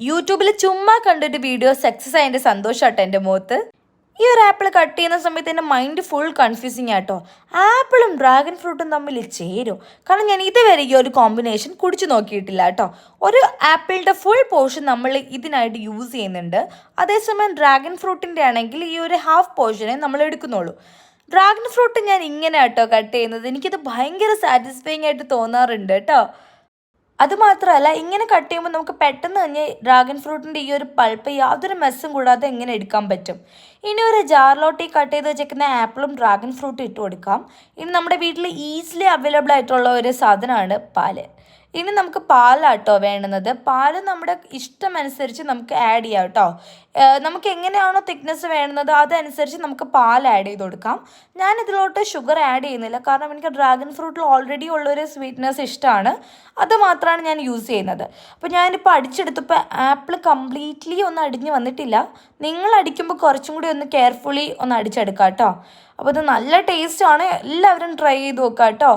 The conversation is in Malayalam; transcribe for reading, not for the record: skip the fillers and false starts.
യൂട്യൂബിൽ ചുമ്മാ കണ്ടൊരു വീഡിയോ സക്സസ് ആയതിൻ്റെ സന്തോഷമാട്ടോ എൻ്റെ മുഖത്ത്. ഈ ഒരു ആപ്പിൾ കട്ട് ചെയ്യുന്ന സമയത്ത് എൻ്റെ മൈൻഡ് ഫുൾ കൺഫ്യൂസിങ് ആട്ടോ. ആപ്പിളും ഡ്രാഗൺ ഫ്രൂട്ടും തമ്മിൽ ചേരും. കാരണം ഞാൻ ഇതുവരെ ഈ ഒരു കോമ്പിനേഷൻ കുടിച്ചു നോക്കിയിട്ടില്ല കേട്ടോ. ഒരു ആപ്പിളിൻ്റെ ഫുൾ പോർഷൻ നമ്മൾ ഇതിനായിട്ട് യൂസ് ചെയ്യുന്നുണ്ട്. അതേസമയം ഡ്രാഗൺ ഫ്രൂട്ടിൻ്റെ ആണെങ്കിൽ ഈ ഒരു ഹാഫ് പോർഷനെ നമ്മൾ എടുക്കുന്നുള്ളൂ. ഡ്രാഗൺ ഫ്രൂട്ട് ഞാൻ ഇങ്ങനെ കേട്ടോ കട്ട് ചെയ്യുന്നത്. എനിക്കത് ഭയങ്കര സാറ്റിസ്ഫൈങ് ആയിട്ട് തോന്നാറുണ്ട് കേട്ടോ. അതുമാത്രമല്ല, ഇങ്ങനെ കട്ട് ചെയ്യുമ്പോൾ നമുക്ക് പെട്ടെന്ന് തന്നെ ഡ്രാഗൺ ഫ്രൂട്ടിൻ്റെ ഈ ഒരു പൾപ്പ് യാതൊരു മെസ്സും കൂടാതെ എങ്ങനെ എടുക്കാൻ പറ്റും. ഇനി ഒരു ജാറിലോട്ട് ഈ കട്ട് ചെയ്ത് വെച്ചേക്കുന്ന ആപ്പിളും ഡ്രാഗൺ ഫ്രൂട്ടും ഇട്ട് കൊടുക്കാം. ഇനി നമ്മുടെ വീട്ടിൽ ഈസിലി അവൈലബിൾ ആയിട്ടുള്ള ഒരു സാധനമാണ് പാല്. ഇനി നമുക്ക് പാലാട്ടോ വേണ്ടുന്നത്. പാല് നമ്മുടെ ഇഷ്ടമനുസരിച്ച് നമുക്ക് ആഡ് ചെയ്യാം കേട്ടോ. നമുക്ക് എങ്ങനെയാണോ തിക്നെസ് വേണ്ടുന്നത് അതനുസരിച്ച് നമുക്ക് പാൽ ആഡ് ചെയ്ത് കൊടുക്കാം. ഞാൻ ഇതിലോട്ട് ഷുഗർ ആഡ് ചെയ്യുന്നില്ല, കാരണം എനിക്ക് ഡ്രാഗൺ ഫ്രൂട്ടിൽ ഓൾറെഡി ഉള്ളൊരു സ്വീറ്റ്നെസ് ഇഷ്ടമാണ്. അത് മാത്രമാണ് ഞാൻ യൂസ് ചെയ്യുന്നത്. അപ്പോൾ ഞാനിപ്പോൾ അടിച്ചെടുത്തപ്പോൾ ആപ്പിൾ കംപ്ലീറ്റ്ലി ഒന്നും അടിഞ്ഞ് വന്നിട്ടില്ല. നിങ്ങൾ അടിക്കുമ്പോൾ കുറച്ചും കൂടി ഒന്ന് കെയർഫുള്ളി ഒന്ന് അടിച്ചെടുക്കാം കേട്ടോ. അപ്പോൾ ഇത് നല്ല ടേസ്റ്റാണ്. എല്ലാവരും ട്രൈ ചെയ്ത് നോക്കാം കേട്ടോ.